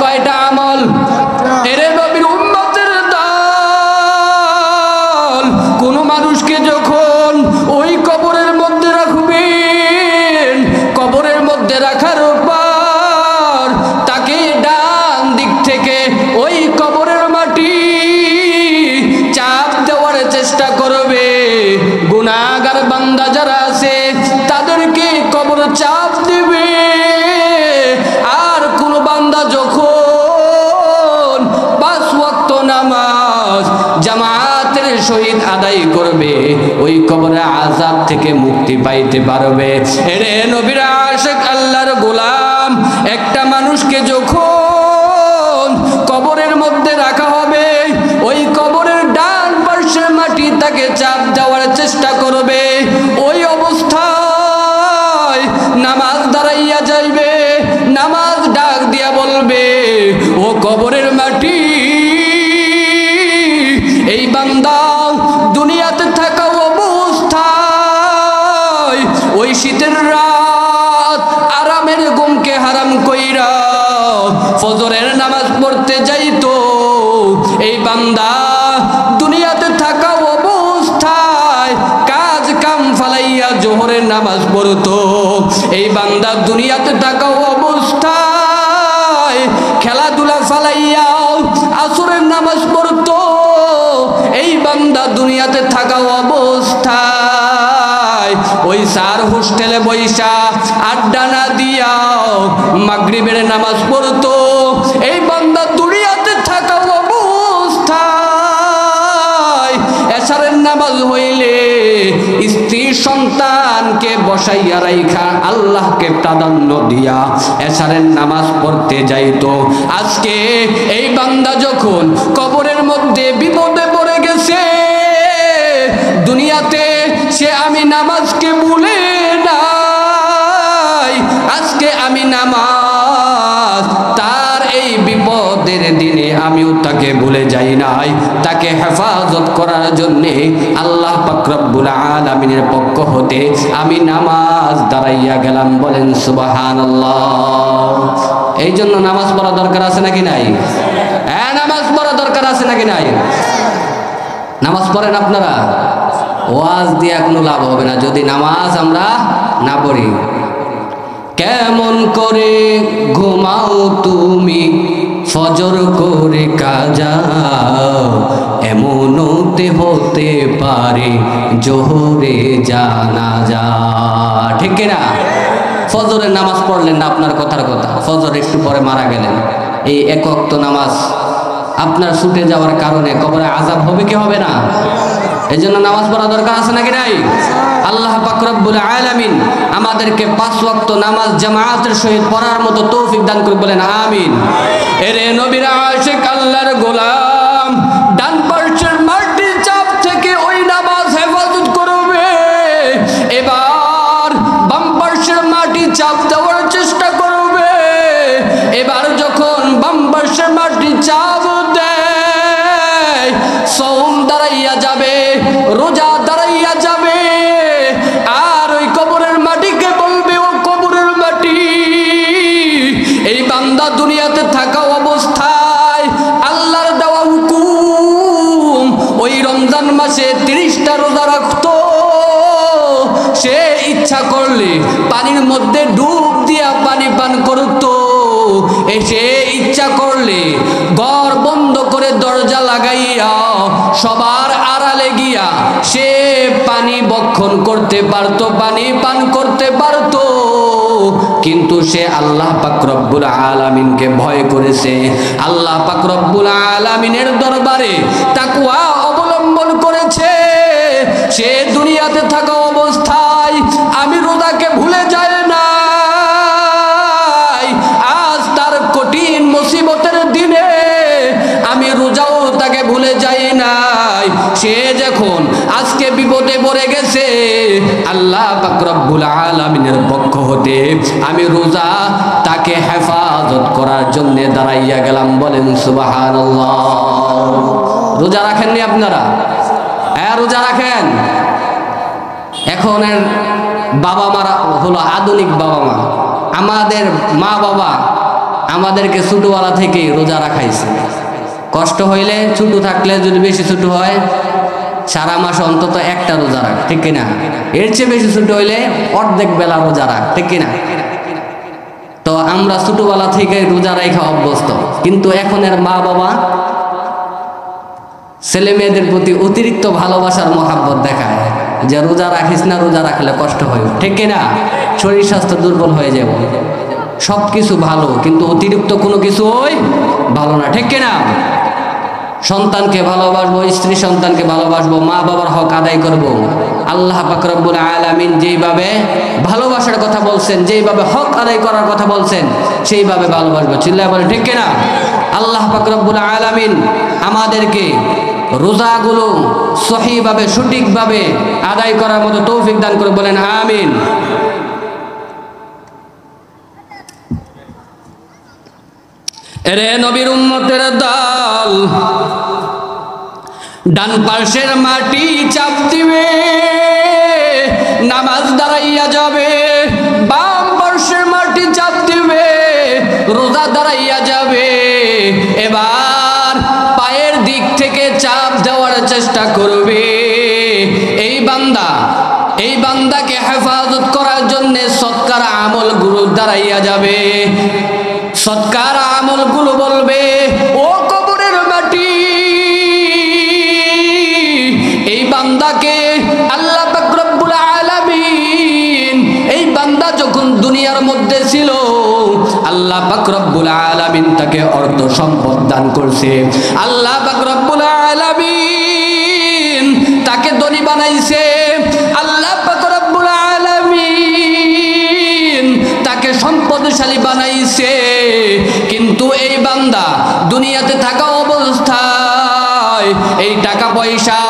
কয়টা আমল? এরে নবীর উম্মতের দল, কোন মানুষকে যখন ওই কবরের মধ্যে রাখবেন, কবরের মধ্যে রাখার পর তাকে ডান দিক থেকে ওই কবরের মাটি চাপ দেওয়ার চেষ্টা করবে। গুনাহগার বান্দা যারা আছে তাদেরকে কবর চাপ দিবে। আর কোন বান্দা যখন 5 ওয়াক্ত নামাজ জামাতের সহিত আদায় করবে ওই কবরের আযাব থেকে মুক্তি পাইতে পারবে। এরে নবীর আশিক আল্লাহর গোলাম, একটা মানুষকে যখন কবরের মধ্যে রাখা হবে ওই কবরের ডান পাশের মাটি তাকে চাপ দেওয়ার চেষ্টা করবে। ওই অবস্থায় নামাজ দাঁড়াইয়া যাইবে, নামাজ ডাক দিয়া বলবে, ও কবরের মাটি, এই বান্দা দুনিয়াতে থাকা অবস্থায় ওই শীতের রাত আরামের ঘুমকে হারাম কইরা ফজরের নামাজ পড়তে যাইতো। এই বান্দা দুনিয়াতে থাকা অবস্থায় কাজ কাম ফালাইয়া জোহরের নামাজ পড়তো। এই বান্দা দুনিয়াতে থাকা অবস্থায় খেলাধুলা ফালাইয়া আসরের নামাজ পড়তো। এই বান্দা দুনিয়াতে থাকা অবস্থায় ওই সার হোস্টেলে বৈশা আড্ডা না দিয়া মাগরিবের নামাজ পড়তো। এই বান্দা দুনিয়াতে থাকা অবস্থায় এশারের নামাজ হইলে স্ত্রী সন্তানকে বসাইয়া রাইখা আল্লাহকে প্রাধান্য দিয়া এশারের নামাজ পড়তে যাইতো। আজকে এই বান্দা যখন কবরের মধ্যে বিপদে পড়ে গেছে, দুনিয়াতে সে আমি নামাজকে ভুলে নাই। আজকে আমি নামাজ তার এই বিপদের দিনে আমিও তাকে ভুলে যাই নাই। তাকে হেফাজত করার জন্যে আল্লাহ পাক রব্বুল আলামিনের পক্ষ হতে আমি নামাজ দাঁড়াইয়া গেলাম। বলেন সুবহানাল্লাহ। এই জন্য নামাজ পড়া দরকার আছে নাকি নাই? হ্যাঁ, নামাজ পড়া দরকার আছে নাকি নাই? নামাজ পড়েন আপনারা? ওয়াজ দিয়ে কোনো লাভ হবে না যদি নামাজ আমরা না পড়ি। কেমন করে ঘুমাও তুমি ফজর করে কাজা, এমনতে হতে পারে জোহরে জানাজা। ঠিক না? ফজরের নামাজ পড়লেন না, আপনার কথার কথা, ফজর একটু পরে মারা গেলেন, এই এক ওয়াক্ত নামাজ আপনার ছুটে যাওয়ার কারণে কবরে আযাব হবে কি হবে না? এই জন্য নামাজ পড়া দরকার আছে নাকি নাই? আল্লাহ পাক রব্বুল আলামিন আমাদেরকে 5 ওয়াক্ত নামাজ জামাতের সহিত পড়ার মতো তৌফিক দান করে, বলেন আমিন। এরে নবীর আশিক আল্লাহর গোলাম, ডান পাশের মাটির চাপ থেকে ওই নামাজ হেফাজত করবে। এবার বাম পাশের মাটি চাপ দেওয়ার চেষ্টা করবে। এবার যখন বাম পাশের মাটি চাপ দেয়, সওম দাঁড়াইয়া যাবে, রোজা দাঁড়াইয়া যাবে। আর ওই কবরের মাটিকে বলবে, ও কবরের মাটি, এই বান্দা দুনিয়াতে থাকা অবস্থায় আল্লাহর দেওয়া হুকুম ওই রমজান মাসে 30টা রোজা রাখতো। সে ইচ্ছা করলে পানির মধ্যে ডুব দিয়া পানি পান করতো। এসে ইচ্ছা করলে ঘর বন্ধ করে দরজা লাগাইয়া সবার আড়ালে গিয়া সে পানি বক্ষণ করতে পারত, পানি পান করতে পারত। কিন্তু সে আল্লাহ পাক রব্বুল আলামিনকে ভয় করেছে, আল্লাহ পাক রব্বুল আলামিনের দরবারে তাকওয়া অবলম্বন করেছে। সে দুনিয়াতে থাকা অবস্থায় আমি রোজাকে ভুলে যাই না। আজ তার কঠিন মুসিবতের দিনে আমি রোজাও তাকে ভুলে যাই নাই। সে যখন আজকে বিপদে পড়ে গেছে, আল্লাহ পাক রব্বুল আলামিনের পক্ষ হতে আমি রোজা তাকে হেফাজত করার জন্য দাঁড়াইয়া গেলাম। বলেন সুবহানাল্লাহ। রোজা রাখেননি আপনারা? হ্যাঁ, রোজা রাখেন। এখনের বাবা মারা হলো আধুনিক বাবা মা। আমাদের মা বাবা আমাদেরকে ছোটবেলা থেকেই রোজা রাখাইছে। কষ্ট হইলে, ছোট থাকলে যদি বেশি ছোট হয়, সারা মাস অন্তত একটা রোজা রাখ, ঠিক কিনা? এর চেয়ে বেশি ছোট হইলে অর্ধেক বেলা রোজা রাখ, ঠিক কিনা? তো আমরা ছোটবেলা থেকে রোজা রাখা অভ্যস্ত। কিন্তু এখনের মা বাবা ছেলে মেয়েদের প্রতি অতিরিক্ত ভালোবাসার মহাব্বত দেখায় যে রোজা রাখিস না, রোজা রাখলে কষ্ট হয়, ঠিক কিনা? শরীর স্বাস্থ্য দুর্বল হয়ে যাব। সব কিছু ভালো, কিন্তু অতিরিক্ত কোনো কিছুই ভালো না, ঠিক কিনা? সন্তানকে ভালোবাসবো, স্ত্রী সন্তানকে ভালোবাসবো, মা বাবার হক আদায় করব। আল্লাহ পাক রব্বুল আলামিন যেইভাবে ভালোবাসার কথা বলছেন, যেইভাবে হক আদায় করার কথা বলছেন, সেইভাবে ভালোবাসবো। চিল্লায় বলে ঠিক কিনা? আল্লাহ পাক রব্বুল আলামিন আমাদেরকে রোজাগুলো সহিভাবে, সঠিকভাবে আদায় করার মতো তৌফিক দান করে, বলেন আমিন। এরে নবীর উম্মতের দল, ডান পাশের মাটি চাপ দিবে, নামাজ দাঁড়াইয়া যাবে। বাম পাশের মাটি চাপ দিবে, রোজা দাঁড়াইয়া যাবে। এবার পায়ের দিক থেকে চাপ দেওয়ার চেষ্টা করবে। এই বান্দাকে হেফাজত করার জন্য সৎকার আমলগুলো দাঁড়াইয়া যাবে। সৎকার আমলগুলো বলবে, ও কবরের মাটি, এই বান্দাকে আল্লাহ পাক রব্বুল আলামিন, এই বান্দা যখন দুনিয়ার মধ্যে ছিল, আল্লাহ পাক রব্বুল আলামিন তাকে অর্থ সম্পদ দান করছে। আল্লাহ পাক রব্বুল আলামিন তাকে ধনী বানাইছে। আল্লাহ পাক রব্বুল আলামিন তাকে সম্পদশালী বানাইছে। কিন্তু এই বান্দা দুনিয়াতে থাকা অবস্থায় এই টাকা পয়সা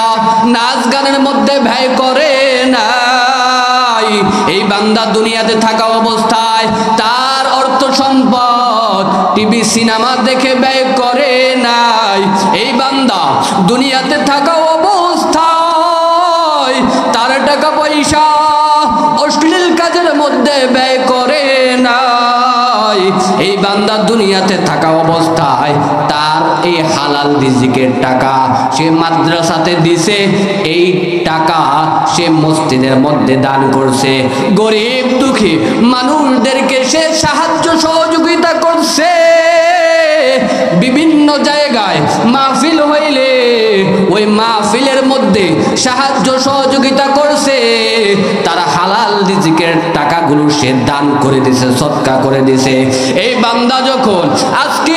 নাচ গানের মধ্যে ব্যয় করে নাই। এই বান্দা দুনিয়াতে থাকা অবস্থায় তার অর্থ সম্পদ টিভি সিনেমা দেখে ব্যয় করে নাই। এই বান্দা দুনিয়াতে থাকা অবস্থায় তার টাকা পয়সা অশ্লীল কাজের মধ্যে ব্যয় করে নাই। এই বান্দা দুনিয়াতে থাকা অবস্থায় তার এই হালাল রিজিকের টাকা সে মাদ্রাসাতে দিছে, এই টাকা সে মসজিদের মধ্যে দান করছে, গরিব দুঃখী মানুষদেরকে সে সাহায্য সহযোগিতা করছে। বিভিন্ন জায়গায় মাহফিল হইলে ওই মাহফিলের মধ্যে সাহায্য সহযোগিতা করছে, তার হালাল রিজিকের টাকাগুলো সে দান করে দিছে, সদকা করে দিছে। এই বান্দা যখন আজকে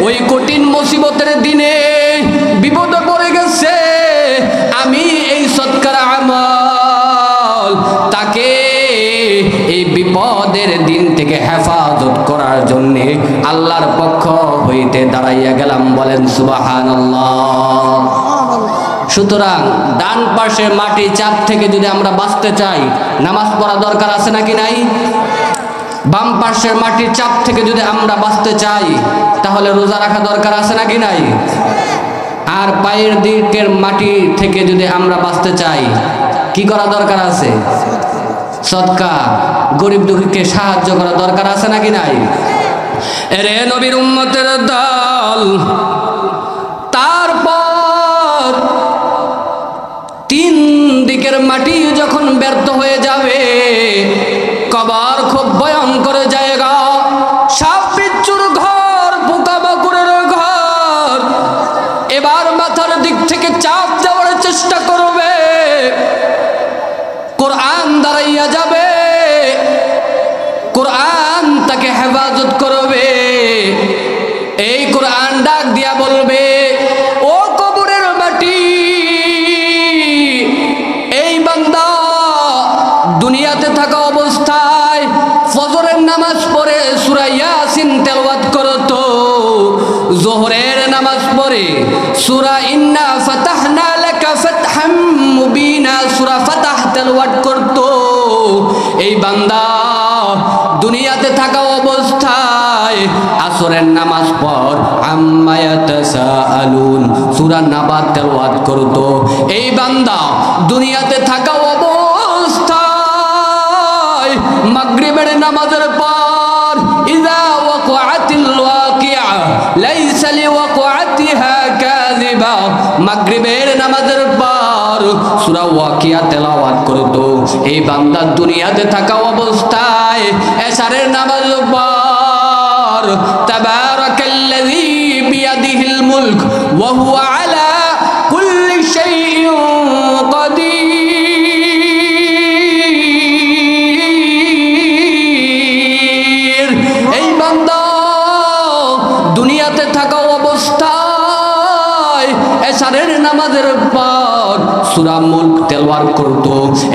ওই কঠিন মুসিবতের দিনে বিপদে পড়ে গেছে, আমি এই সদকার আমল তাকে এই বিপদের দিন থেকে হেফাজত করার জন্য আল্লাহর পক্ষ হইতে দাঁড়াইয়া গেলাম। বলেন সুবহানাল্লাহ। সুতরাং ডান পাশে মাটি চাপ থেকে যদি আমরা বাঁচতে চাই, নামাজ পড়া দরকার আছে নাকি নাই? বাম পাশের মাটির চাপ থেকে যদি আমরা বাঁচতে চাই, তাহলে রোজা রাখা দরকার আছে নাকি নাই? আর পায়ের দিকের মাটি থেকে যদি আমরা বাঁচতে চাই, কি করা দরকার আছে? সদকা, গরিব দুঃখীকে সাহায্য করা দরকার আছে নাকি নাই? এরে নবীর উম্মতের দল, তারপর তিন দিকের মাটি যখন ব্যর্থ হয়ে যাবে, কবর খুব ভয়ঙ্কর জায়গা, সাপ বিচ্ছুর ঘর, পোকামাকড়ের ঘর। এবার মাথার দিক থেকে চাপ দেওয়ার চেষ্টা করবে, কোরআন দাঁড়াইয়া যাবে, কোরআন তাকে হেফাজত করবে। এই কোরআন ডাক দিয়া বলবে, ও কবরের মাটি, এই বান্দা দুনিয়াতে থাকা অবস্থায় ফজরের নামাজ পড়ে সূরা ইয়াসিন তেলাওয়াত করতো, যোহরের নামাজ পড়ে সূরা ইন্না ফাতাহনা লাকা ফাতহাম মুবিনা সূরা ফাতাহ তেলাওয়াত করতো। এই বান্দা দুনিয়াতে থাকা অবস্থায় আসরের নামাজ পড় আম্মা ইয়াতাসাআলুন সূরা নাবা তেলাওয়াত করতো। এই বান্দা দুনিয়াতে থাকা অবস্থায় মাগরিবের নামাজের পর ইযা ওয়াকাআতিল ওয়াকিআ লাইসা লিওয়াকাআতিহা কাযিবা, মাগরিবের নামাজের পর সূরা ওয়াকিয়া তেলাওয়াত করতো। এই বান্দা দুনিয়াতে থাকা অবস্থায় এশারের নামাজের পর তাবারাকাল্লাযী বিয়াদিহিল মুলক ওয়া হুয়া আলা কুল্লি শাইইন কাদির। এই বান্দা দুনিয়াতে থাকা অবস্থায় এশারের নামাজের পর সূরা মুলক তেলাওয়াত করতো।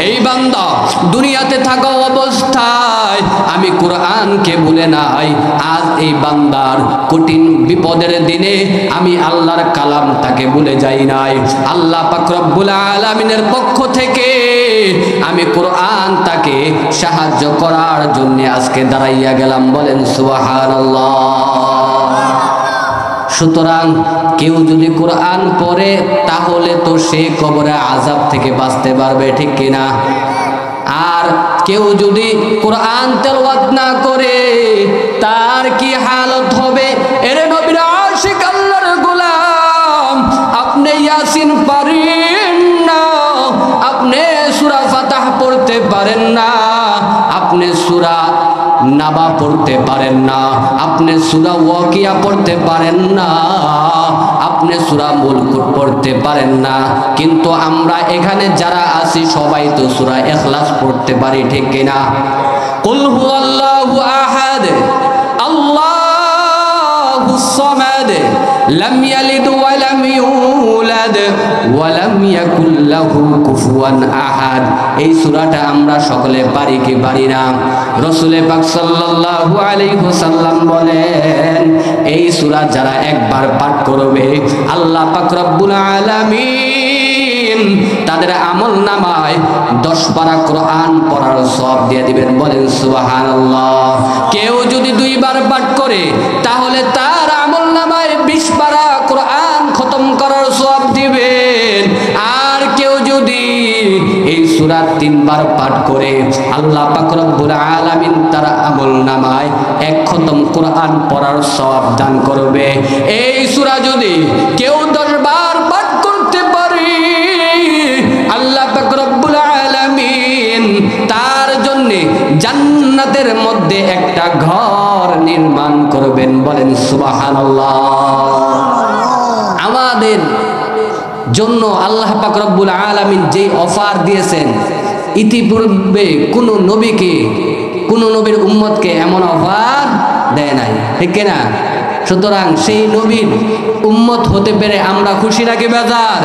এই বান্দা দুনিয়াতে থাকা অবস্থায় আমি কোরআনকে ভুলে নাই, আজ এই বান্দার কঠিন বিপদের দিনে আমি আল্লাহর কালাম তাকে ভুলে যাই নাই। আল্লাহ পাক রব্বুল আলামিনের পক্ষ থেকে আমি কোরআন তাকে সাহায্য করার জন্য আজকে দাঁড়াইয়া গেলাম। বলেন সুবহানাল্লাহ। সুতরাং কেউ যদি কোরআন পড়ে তাহলে তো সে কবরে আযাব থেকে বাঁচতে পারবে, ঠিক কিনা? আর কেউ যদি কোরআন তেলাওয়াত না করে তার কি হালত হবে? এরে নবীর আশিক আল্লাহর গোলাম, আপনি ইয়াসিন পারেন না, আপনি সূরা ফাতাহ পড়তে পারেন না, আপনি সূরা নাবা পড়তে পারেন না, আপনি সূরা ওয়াকিয়া পড়তে পারেন না, আপনি সূরা মুলক পড়তে পারেন না, কিন্তু আমরা এখানে যারা আছি সবাই তো সূরা ইখলাস পড়তে পারি, ঠিক কিনা? কুল হুয়াল্লাহু আহাদ আল্লাহুস সামাদ লাম ইয়ালিদ ওয়া লাম ইউলাদ ওয়া লাম ইয়াকুল লাহু কুফুয়ান আহাদ। এই সূরাটা আমরা সকলে পারি কি পারি না? রাসূল পাক সাল্লাল্লাহু আলাইহি ওয়াসাল্লাম বলেন, এই সূরা যারা একবার পাঠ করবে আল্লাহ পাক রব্বুল আলামিন তাদের আমল নামায় 10 পারা কোরআন পড়ার সওয়াব দিয়ে দিবেন। বলেন সুবহানাল্লাহ। কেউ যদি 2 বার পাঠ করে তাহলে তার আমল নামায় 20 পারা কোরআন খতম করার সওয়াব দিবেন। আর কেউ যদি এই সূরা 3 বার পাঠ করে আল্লাহ পাক রব্বুল আলামিন তার আমল নামায় 1 খতম কোরআন পড়ার সওয়াব দান করবে। এই সূরা যদি কেউ 10 বার পাঠ করতে পারে আল্লাহ পাক রব্বুল আলামিন তার জন্য জান্নাতের মধ্যে একটা ঘর নির্মাণ করবেন। বলেন সুবহানাল্লাহ। আমাদের জন্য আল্লাহ পাক রব্বুল আলামিন যে অফার দিয়েছেন, ইতিপূর্বে কোন নবীকে, কোন নবীর উম্মতকে এমন অফার দেয় নাই, ঠিক না? সুতরাং সেই নবীর উম্মত হতে পেরে আমরা খুশি নাকি বেজার?